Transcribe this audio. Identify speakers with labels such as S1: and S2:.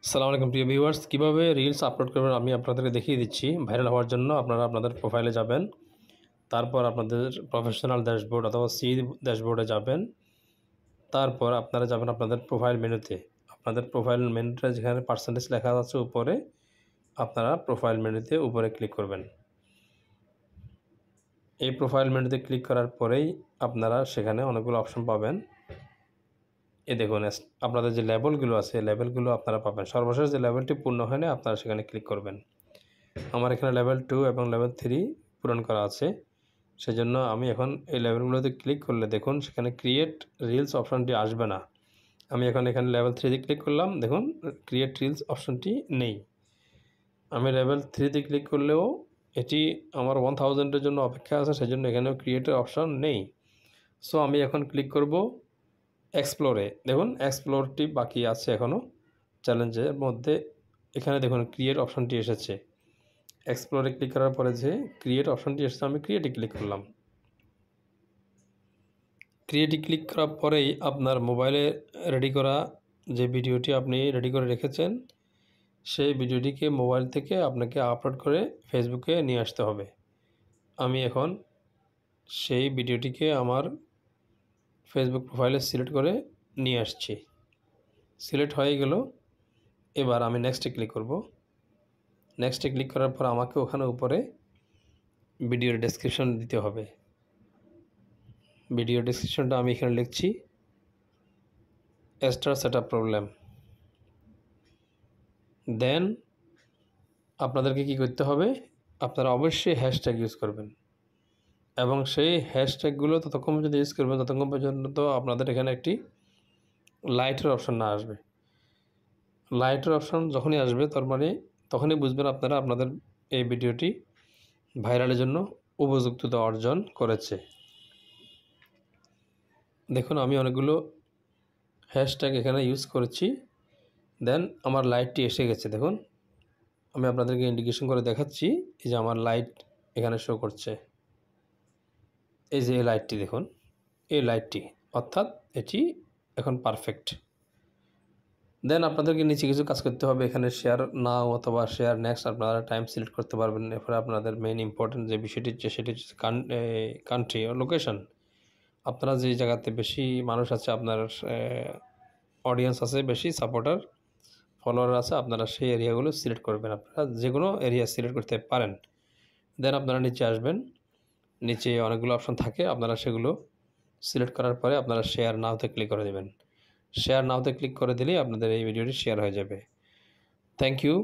S1: আসসালামু আলাইকুম প্রিয় ভিউয়ার্স, কীভাবে রিলস আপলোড করবেন আমি আপনাদেরকে দেখিয়ে দিচ্ছি। ভাইরাল হওয়ার জন্য আপনারা আপনাদের প্রোফাইলে যাবেন, তারপর আপনাদের প্রফেশনাল ড্যাশবোর্ড অথবা সি ড্যাশবোর্ডে যাবেন। তারপর আপনারা যাবেন আপনাদের প্রোফাইল মেনুতে। আপনাদের প্রোফাইল মেনুতে যেখানে পার্সেন্টেজ লেখা আছে উপরে, আপনারা প্রোফাইল মেনুতে উপরে ক্লিক করবেন। এই প্রোফাইল মেনুতে ক্লিক করার পরেই আপনারা সেখানে অনেকগুলো অপশন পাবেন। দেখুন আপনাদের যে লেভেলগুলো আছে লেভেলগুলো আপনারা পাবেন। সর্বশেষ যে লেভেলটি পূর্ণ হয়নি আপনারা সেখানে ক্লিক করবেন। আমার এখানে লেভেল 2 এবং লেভেল 3 পূরণ করা আছে, সেজন্য আমি এখন এই লেভেলগুলোতে ক্লিক করলে দেখুন সেখানে ক্রিয়েট রিলস অপশনটি আসবে না। আমি এখন এখানে লেভেল 3 ক্লিক করলাম, দেখুন ক্রিয়েট রিলস অপশনটি নেই। আমি লেভেল 3 ক্লিক করলেও এটি আমার 1000-এর জন্য অপেক্ষা আছে, সেজন্য এখানেও ক্রিয়েটের অপশন নেই। সো আমি এখন ক্লিক করব এক্সপ্লোরে। দেখুন এক্সপ্লোরটি বাকি আছে এখনও চ্যালেঞ্জের মধ্যে। এখানে দেখুন ক্রিয়েট অপশনটি এসেছে। এক্সপ্লোরে ক্লিক করার পরে যে ক্রিয়েট অপশনটি এসেছে আমি ক্রিয়েটে ক্লিক করলাম। ক্রিয়েটে ক্লিক করার পরেই আপনার মোবাইলে রেডি করা যে ভিডিওটি আপনি রেডি করে রেখেছেন সেই ভিডিওটিকে মোবাইল থেকে আপনাকে আপলোড করে ফেসবুকে নিয়ে আসতে হবে। আমি এখন সেই ভিডিওটিকে আমার ফেসবুক প্রোফাইলে সিলেক্ট করে নিয়ে আসছি। সিলেক্ট হয়ে গেল। এবার আমি নেক্সটে ক্লিক করব। নেক্সটে ক্লিক করার পর আমাকে ওখানে উপরে ভিডিওর ডেসক্রিপশন দিতে হবে। ভিডিও ডেসক্রিপশনটা আমি এখানে লিখছি স্টার সেটআপ প্রবলেম। দেন আপনাদেরকে কি করতে হবে, আপনারা অবশ্যই হ্যাশট্যাগ ইউজ করবেন এবং সেই হ্যাশট্যাগুলো ততক্ষণ পর্যন্ত ইউজ করবেন ততক্ষণ পর্যন্ত আপনাদের এখানে একটি লাইটের অপশন না আসবে। লাইটের অপশন যখনই আসবে তার মানে তখনই বুঝবেন আপনারা আপনাদের এই ভিডিওটি ভাইরালের জন্য উপযুক্ততা অর্জন করেছে। দেখুন আমি অনেকগুলো হ্যাশট্যাগ এখানে ইউজ করেছি। দেন আমার লাইটটি এসে গেছে। দেখুন আমি আপনাদেরকে ইন্ডিকেশন করে দেখাচ্ছি, এই যে আমার লাইট এখানে শো করছে। এই যে এই লাইটটি দেখুন, এই লাইটটি অর্থাৎ এটি এখন পারফেক্ট। দেন আপনাদেরকে নিচে কিছু কাজ করতে হবে। এখানে শেয়ার নাও অথবা শেয়ার নেক্সট আপনারা টাইম সিলেক্ট করতে পারবেন। এরপরে আপনাদের মেইন ইম্পর্টেন্ট যে বিষয়টি হচ্ছে সেটি হচ্ছে কান্ট্রি ও লোকেশন। আপনারা যে জায়গাতে বেশি মানুষ আছে, আপনার অডিয়েন্স আছে বেশি, সাপোর্টার ফলোয়ার আছে, আপনারা সেই এরিয়াগুলো সিলেক্ট করবেন। আপনারা যে কোনো এরিয়া সিলেক্ট করতে পারেন। দেন আপনারা নিচে আসবেন, নিচে অনেকগুলো অপশন থাকে, আপনারা সেগুলো সিলেক্ট করার পরে আপনারা শেয়ার নাওতে ক্লিক করে দেবেন। শেয়ার নাওতে ক্লিক করে দিলেই আপনাদের এই ভিডিওটি শেয়ার হয়ে যাবে। Thank you.